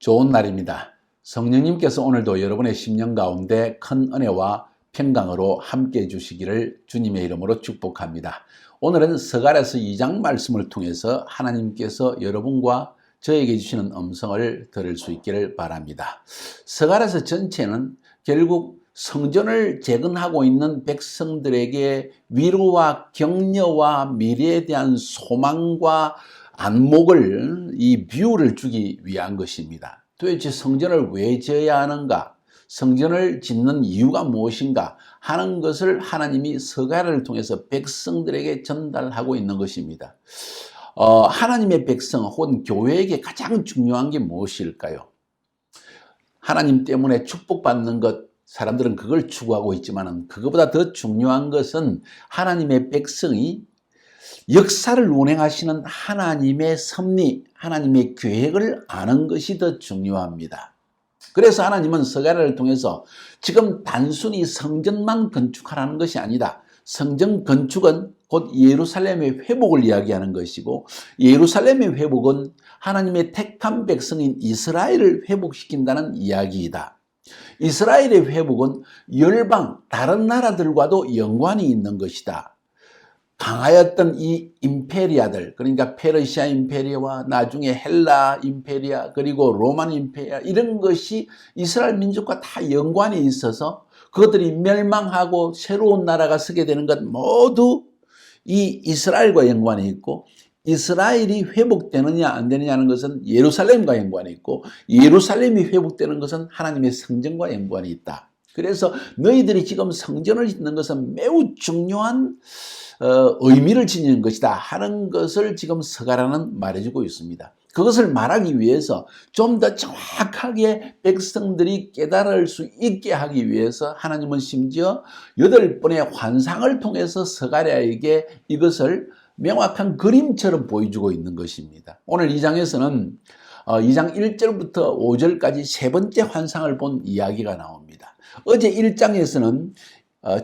좋은 날입니다. 성령님께서 오늘도 여러분의 심령 가운데 큰 은혜와 평강으로 함께 해주시기를 주님의 이름으로 축복합니다. 오늘은 스가랴서 2장 말씀을 통해서 하나님께서 여러분과 저에게 주시는 음성을 들을 수 있기를 바랍니다. 스가랴서 전체는 결국 성전을 재건하고 있는 백성들에게 위로와 격려와 미래에 대한 소망과 안목을, 이 뷰를 주기 위한 것입니다. 도대체 성전을 왜 지어야 하는가? 성전을 짓는 이유가 무엇인가? 하는 것을 하나님이 스가랴를 통해서 백성들에게 전달하고 있는 것입니다. 하나님의 백성 혹은 교회에게 가장 중요한 게 무엇일까요? 하나님 때문에 축복받는 것, 사람들은 그걸 추구하고 있지만 그것보다 더 중요한 것은 하나님의 백성이 역사를 운행하시는 하나님의 섭리, 하나님의 계획을 아는 것이 더 중요합니다. 그래서 하나님은 스가랴를 통해서 지금 단순히 성전만 건축하라는 것이 아니다. 성전 건축은 곧 예루살렘의 회복을 이야기하는 것이고, 예루살렘의 회복은 하나님의 택한 백성인 이스라엘을 회복시킨다는 이야기이다. 이스라엘의 회복은 열방, 다른 나라들과도 연관이 있는 것이다. 강하였던 이 임페리아들, 그러니까 페르시아 임페리아와 나중에 헬라 임페리아, 그리고 로만 임페리아, 이런 것이 이스라엘 민족과 다 연관이 있어서 그것들이 멸망하고 새로운 나라가 서게 되는 것 모두 이 이스라엘과 연관이 있고, 이스라엘이 회복되느냐 안 되느냐는 것은 예루살렘과 연관이 있고, 예루살렘이 회복되는 것은 하나님의 성전과 연관이 있다. 그래서 너희들이 지금 성전을 짓는 것은 매우 중요한 의미를 지니는 것이다 하는 것을 지금 스가랴는 말해주고 있습니다. 그것을 말하기 위해서 좀 더 정확하게 백성들이 깨달을 수 있게 하기 위해서 하나님은 심지어 8번의 환상을 통해서 스가랴에게 이것을 명확한 그림처럼 보여주고 있는 것입니다. 오늘 2장에서는 2장 1절부터 5절까지 세 번째 환상을 본 이야기가 나옵니다. 어제 1장에서는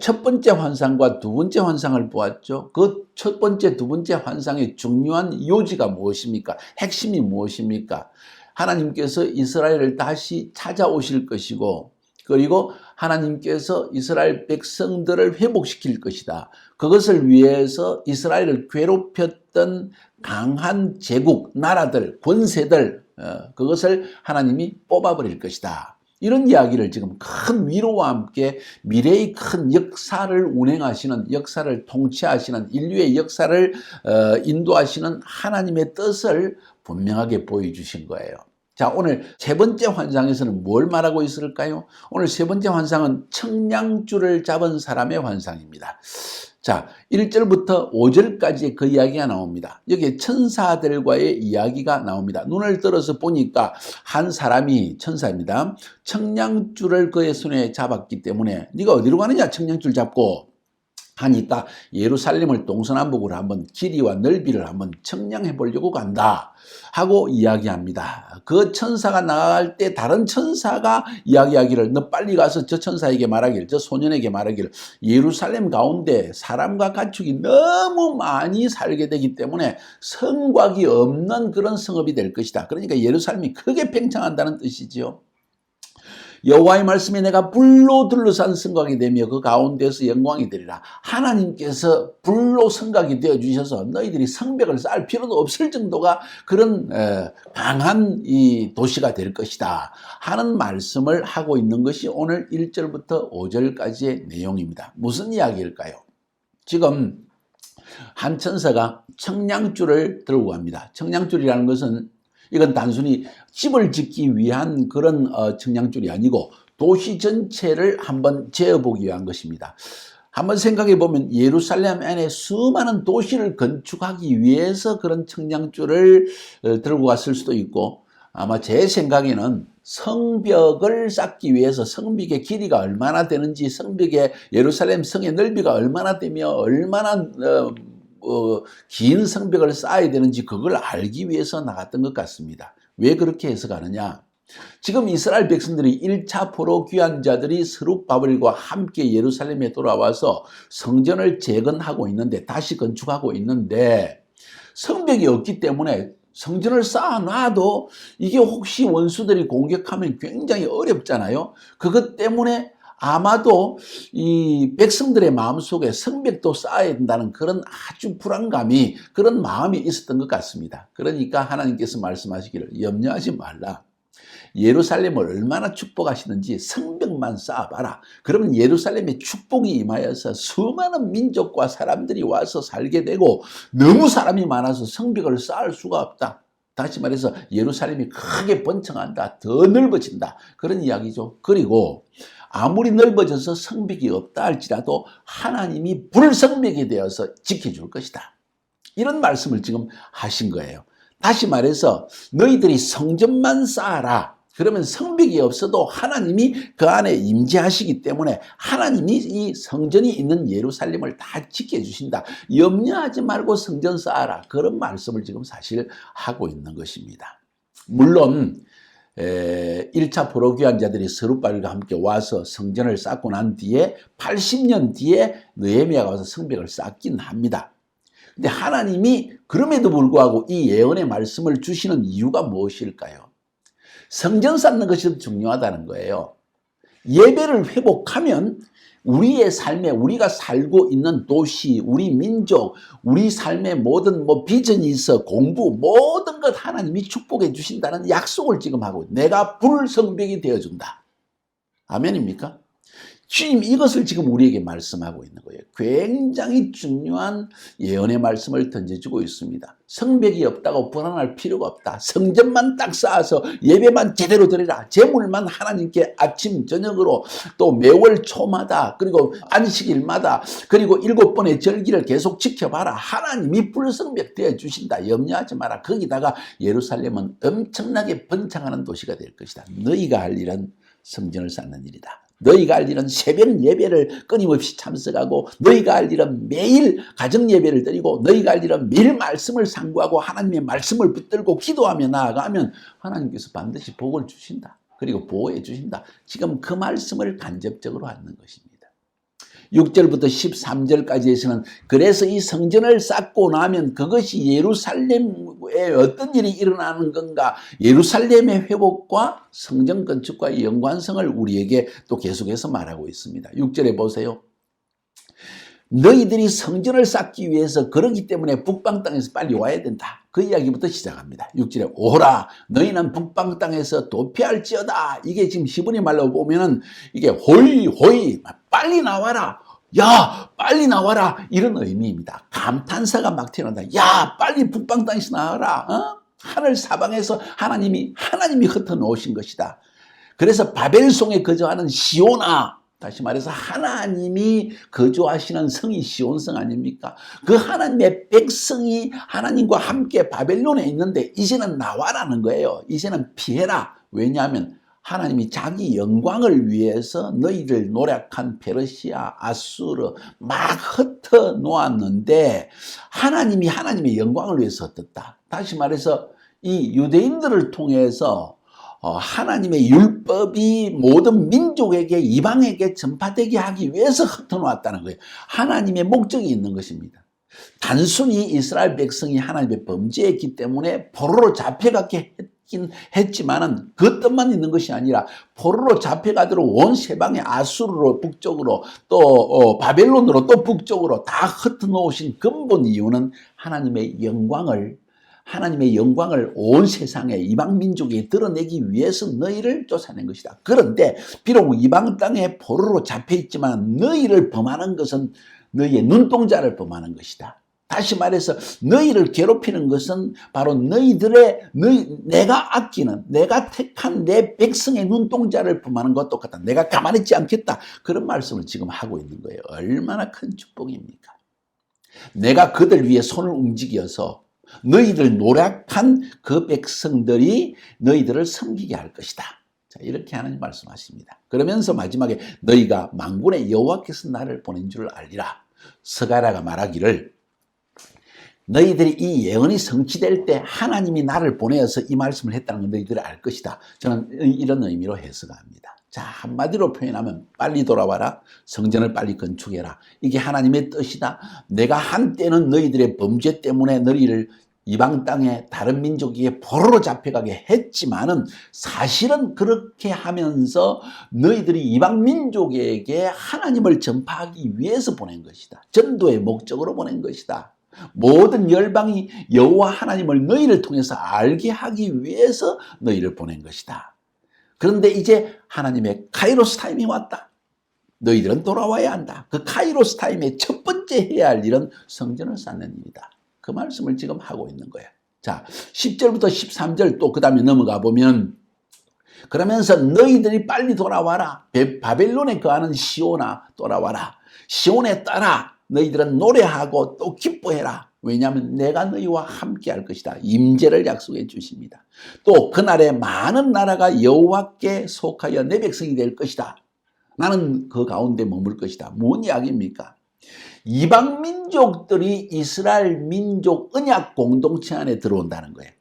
첫 번째 환상과 두 번째 환상을 보았죠. 그 첫 번째, 두 번째 환상의 중요한 요지가 무엇입니까? 핵심이 무엇입니까? 하나님께서 이스라엘을 다시 찾아오실 것이고, 그리고 하나님께서 이스라엘 백성들을 회복시킬 것이다. 그것을 위해서 이스라엘을 괴롭혔던 강한 제국, 나라들, 권세들, 그것을 하나님이 뽑아버릴 것이다. 이런 이야기를 지금 큰 위로와 함께 미래의 큰 역사를 운행하시는, 역사를 통치하시는, 인류의 역사를 인도하시는 하나님의 뜻을 분명하게 보여주신 거예요. 자, 오늘 세 번째 환상에서는 뭘 말하고 있을까요? 오늘 세 번째 환상은 청량줄을 잡은 사람의 환상입니다. 자, 1절부터 5절까지 그 이야기가 나옵니다. 여기에 천사들과의 이야기가 나옵니다. 눈을 들어서 보니까 한 사람이, 천사입니다, 청량줄을 그의 손에 잡았기 때문에 네가 어디로 가느냐, 청량줄 잡고 하니까 예루살렘을 동서남북으로 한번 길이와 넓이를 한번 청량해 보려고 간다 하고 이야기합니다. 그 천사가 나갈 때 다른 천사가 이야기하기를, 너 빨리 가서 저 천사에게 말하기를, 저 소년에게 말하기를, 예루살렘 가운데 사람과 가축이 너무 많이 살게 되기 때문에 성곽이 없는 그런 성읍이 될 것이다. 그러니까 예루살렘이 크게 팽창한다는 뜻이지요. 여호와의 말씀에 내가 불로 둘러싼 성곽이 되며 그 가운데서 영광이 되리라. 하나님께서 불로 성곽이 되어주셔서 너희들이 성벽을 쌓을 필요도 없을 정도가 그런 강한 이 도시가 될 것이다 하는 말씀을 하고 있는 것이 오늘 1절부터 5절까지의 내용입니다. 무슨 이야기일까요? 지금 한 천사가 청량줄을 들고 갑니다. 청량줄이라는 것은 이건 단순히 집을 짓기 위한 그런 청량줄이 아니고 도시 전체를 한번 재어보기 위한 것입니다. 한번 생각해 보면 예루살렘 안에 수많은 도시를 건축하기 위해서 그런 청량줄을 들고 갔을 수도 있고, 아마 제 생각에는 성벽을 쌓기 위해서 성벽의 길이가 얼마나 되는지, 성벽의 예루살렘 성의 넓이가 얼마나 되며 얼마나 긴 성벽을 쌓아야 되는지 그걸 알기 위해서 나갔던 것 같습니다. 왜 그렇게 해석하느냐? 지금 이스라엘 백성들이 1차 포로 귀환 자들이 스룹바벨과 함께 예루살렘에 돌아와서 성전을 재건하고 있는데, 다시 건축하고 있는데 성벽이 없기 때문에 성전을 쌓아놔도 이게 혹시 원수들이 공격하면 굉장히 어렵잖아요. 그것 때문에 아마도 이 백성들의 마음속에 성벽도 쌓아야 된다는 그런 아주 불안감이, 그런 마음이 있었던 것 같습니다. 그러니까 하나님께서 말씀하시기를 염려하지 말라. 예루살렘을 얼마나 축복하시는지 성벽만 쌓아봐라. 그러면 예루살렘에 축복이 임하여서 수많은 민족과 사람들이 와서 살게 되고, 너무 사람이 많아서 성벽을 쌓을 수가 없다. 다시 말해서 예루살렘이 크게 번창한다. 더 넓어진다. 그런 이야기죠. 그리고 아무리 넓어져서 성벽이 없다 할지라도 하나님이 불성벽이 되어서 지켜줄 것이다. 이런 말씀을 지금 하신 거예요. 다시 말해서 너희들이 성전만 쌓아라. 그러면 성벽이 없어도 하나님이 그 안에 임재하시기 때문에 하나님이 이 성전이 있는 예루살렘을 다 지켜주신다. 염려하지 말고 성전 쌓아라. 그런 말씀을 지금 사실 하고 있는 것입니다. 물론 1차 포로귀환자들이 스룹바벨과 함께 와서 성전을 쌓고 난 뒤에 80년 뒤에 느헤미야가 와서 성벽을 쌓긴 합니다. 근데 하나님이 그럼에도 불구하고 이 예언의 말씀을 주시는 이유가 무엇일까요? 성전 쌓는 것이 더 중요하다는 거예요. 예배를 회복하면 우리의 삶에, 우리가 살고 있는 도시, 우리 민족, 우리 삶의 모든 비전이 있어, 공부, 모든 것 하나님이 축복해 주신다는 약속을 지금 하고, 내가 불성벽이 되어준다. 아멘입니까? 주님 이것을 지금 우리에게 말씀하고 있는 거예요. 굉장히 중요한 예언의 말씀을 던져주고 있습니다. 성벽이 없다고 불안할 필요가 없다. 성전만 딱 쌓아서 예배만 제대로 드리라. 제물만 하나님께 아침 저녁으로 또 매월 초마다 그리고 안식일마다 그리고 7번의 절기를 계속 지켜봐라. 하나님이 불성벽 되어주신다. 염려하지 마라. 거기다가 예루살렘은 엄청나게 번창하는 도시가 될 것이다. 너희가 할 일은 성전을 쌓는 일이다. 너희가 할 일은 새벽 예배를 끊임없이 참석하고, 너희가 할 일은 매일 가정 예배를 드리고, 너희가 할 일은 매일 말씀을 상고하고 하나님의 말씀을 붙들고 기도하며 나아가면 하나님께서 반드시 복을 주신다. 그리고 보호해 주신다. 지금 그 말씀을 간접적으로 하는 것입니다. 6절부터 13절까지에서는 그래서 이 성전을 쌓고 나면 그것이 예루살렘에 어떤 일이 일어나는 건가, 예루살렘의 회복과 성전 건축과의 연관성을 우리에게 또 계속해서 말하고 있습니다. 6절에 보세요. 너희들이 성전을 쌓기 위해서 그러기 때문에 북방 땅에서 빨리 와야 된다. 그 이야기부터 시작합니다. 6절에 오라 너희는 북방 땅에서 도피할지어다. 이게 지금 히브리 말로 보면은 이게 호이 빨리 나와라. 야 빨리 나와라. 이런 의미입니다. 감탄사가 막 튀어나온다. 야 빨리 북방 땅에서 나와라. 하늘 사방에서 하나님이 흩어놓으신 것이다. 그래서 바벨송에 거주하는 시온아, 다시 말해서 하나님이 거주하시는 성이 시온성 아닙니까? 그 하나님의 백성이 하나님과 함께 바벨론에 있는데 이제는 나와라는 거예요. 이제는 피해라. 왜냐하면 하나님이 자기 영광을 위해서 너희를 노력한 페르시아, 아수르 막 흩어 놓았는데 하나님이 하나님의 영광을 위해서 흩었다. 다시 말해서 이 유대인들을 통해서 하나님의 율법이 모든 민족에게, 이방에게 전파되게 하기 위해서 흩어놓았다는 거예요. 하나님의 목적이 있는 것입니다. 단순히 이스라엘 백성이 하나님의 범죄했기 때문에 포로로 잡혀가게 했긴 했지만은 그 뜻만 있는 것이 아니라 포로로 잡혀가도록 온 세방의 아수르로 북쪽으로 또 바벨론으로 또 북쪽으로 다 흩어놓으신 근본 이유는 하나님의 영광을 온 세상에 이방 민족에 드러내기 위해서 너희를 쫓아낸 것이다. 그런데 비록 이방 땅에 포로로 잡혀있지만 너희를 범하는 것은 너희의 눈동자를 범하는 것이다. 다시 말해서 너희를 괴롭히는 것은 바로 내가 아끼는, 내가 택한 내 백성의 눈동자를 범하는 것과 똑같다. 내가 가만히 있지 않겠다. 그런 말씀을 지금 하고 있는 거예요. 얼마나 큰 축복입니까? 내가 그들 위해 손을 움직여서 너희들 노력한 그 백성들이 너희들을 섬기게 할 것이다. 자, 이렇게 하나님 말씀하십니다. 그러면서 마지막에 너희가 만군의 여호와께서 나를 보낸 줄 알리라. 스가랴가 말하기를 너희들이 이 예언이 성취될 때 하나님이 나를 보내어서 이 말씀을 했다는 걸 너희들이 알 것이다. 저는 이런 의미로 해석합니다. 자, 한마디로 표현하면 빨리 돌아와라. 성전을 빨리 건축해라. 이게 하나님의 뜻이다. 내가 한때는 너희들의 범죄 때문에 너희를 이방 땅에 다른 민족에게 포로로 잡혀가게 했지만은 사실은 그렇게 하면서 너희들이 이방 민족에게 하나님을 전파하기 위해서 보낸 것이다. 전도의 목적으로 보낸 것이다. 모든 열방이 여호와 하나님을 너희를 통해서 알게 하기 위해서 너희를 보낸 것이다. 그런데 이제 하나님의 카이로스 타임이 왔다. 너희들은 돌아와야 한다. 그 카이로스 타임의 첫 번째 해야 할 일은 성전을 쌓는 일이다. 그 말씀을 지금 하고 있는 거예요. 자, 10절부터 13절 또 그 다음에 넘어가 보면 그러면서 너희들이 빨리 돌아와라. 바벨론에 거하는 시온아 돌아와라. 시온에 따라 너희들은 노래하고 또 기뻐해라. 왜냐하면 내가 너희와 함께 할 것이다. 임재를 약속해 주십니다. 또 그날에 많은 나라가 여호와께 속하여 내 백성이 될 것이다. 나는 그 가운데 머물 것이다. 뭔 이야기입니까? 이방 민족들이 이스라엘 민족 언약 공동체 안에 들어온다는 거예요.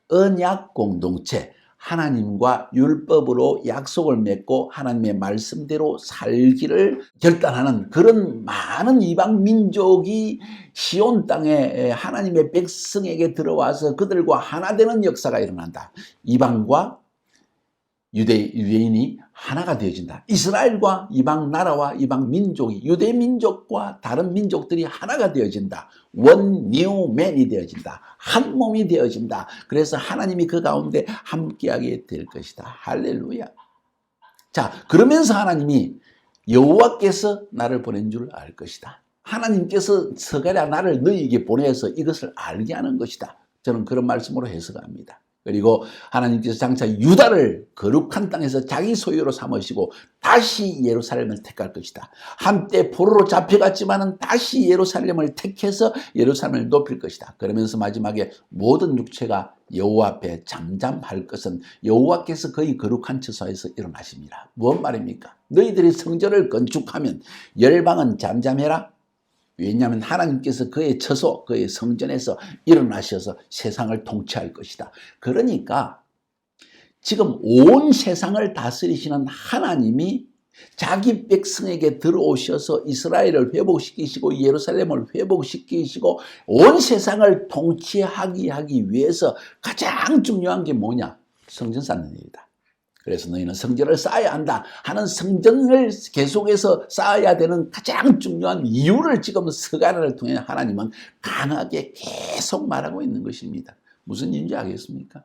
언약 공동체. 하나님과 율법으로 약속을 맺고 하나님의 말씀대로 살기를 결단하는 그런 많은 이방 민족이 시온 땅에 하나님의 백성에게 들어와서 그들과 하나 되는 역사가 일어난다. 이방과 유대인이 하나가 되어진다. 이스라엘과 이방 나라와 이방 민족이 유대 민족과 다른 민족들이 하나가 되어진다. 원 뉴 맨이 되어진다. 한 몸이 되어진다. 그래서 하나님이 그 가운데 함께하게 될 것이다. 할렐루야. 자, 그러면서 하나님이 여호와께서 나를 보낸 줄 알 것이다. 하나님께서 서가랴 나를 너희에게 보내서 이것을 알게 하는 것이다. 저는 그런 말씀으로 해석합니다. 그리고 하나님께서 장차 유다를 거룩한 땅에서 자기 소유로 삼으시고 다시 예루살렘을 택할 것이다. 한때 포로로 잡혀갔지만은 다시 예루살렘을 택해서 예루살렘을 높일 것이다. 그러면서 마지막에 모든 육체가 여호와 앞에 잠잠할 것은 여호와께서 그의 거룩한 처소에서 일어나십니다. 무슨 말입니까? 너희들이 성전을 건축하면 열방은 잠잠해라. 왜냐하면 하나님께서 그의 처소, 그의 성전에서 일어나셔서 세상을 통치할 것이다. 그러니까 지금 온 세상을 다스리시는 하나님이 자기 백성에게 들어오셔서 이스라엘을 회복시키시고 예루살렘을 회복시키시고 온 세상을 통치하기 위해서 가장 중요한 게 뭐냐? 성전 쌓는 일이다. 그래서 너희는 성전을 쌓아야 한다 하는 성전을 계속해서 쌓아야 되는 가장 중요한 이유를 지금 스가랴를 통해 하나님은 강하게 계속 말하고 있는 것입니다. 무슨 이유인지 알겠습니까?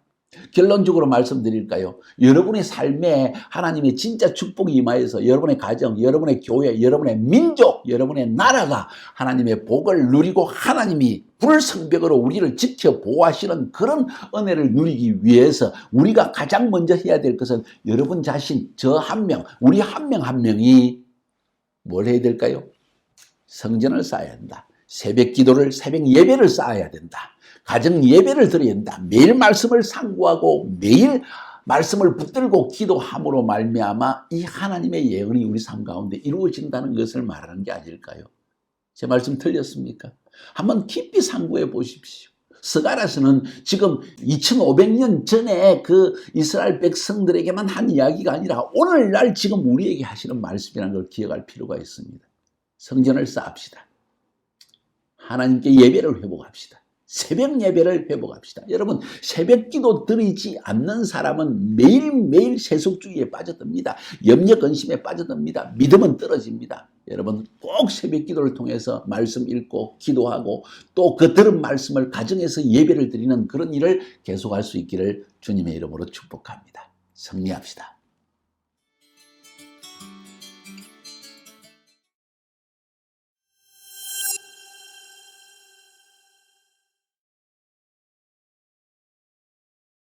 결론적으로 말씀드릴까요? 여러분의 삶에 하나님의 진짜 축복이 임하여서 여러분의 가정, 여러분의 교회, 여러분의 민족, 여러분의 나라가 하나님의 복을 누리고 하나님이 불성벽으로 우리를 지켜 보호하시는 그런 은혜를 누리기 위해서 우리가 가장 먼저 해야 될 것은 여러분 자신, 저 한 명, 우리 한 명 한 명이 뭘 해야 될까요? 성전을 쌓아야 한다. 새벽 기도를, 새벽 예배를 쌓아야 된다. 가정 예배를 드려야 된다. 매일 말씀을 상고하고 매일 말씀을 붙들고 기도함으로 말미암아 이 하나님의 예언이 우리 삶 가운데 이루어진다는 것을 말하는 게 아닐까요? 제 말씀 틀렸습니까? 한번 깊이 상고해 보십시오. 스가랴서는 지금 2500년 전에 그 이스라엘 백성들에게만 한 이야기가 아니라 오늘날 지금 우리에게 하시는 말씀이라는 걸 기억할 필요가 있습니다. 성전을 쌓읍시다. 하나님께 예배를 회복합시다. 새벽 예배를 회복합시다. 여러분, 새벽 기도 드리지 않는 사람은 매일매일 세속주의에 빠져듭니다. 염려 근심에 빠져듭니다. 믿음은 떨어집니다. 여러분, 꼭 새벽 기도를 통해서 말씀 읽고 기도하고 또 그 들은 말씀을 가정에서 예배를 드리는 그런 일을 계속할 수 있기를 주님의 이름으로 축복합니다. 승리합시다.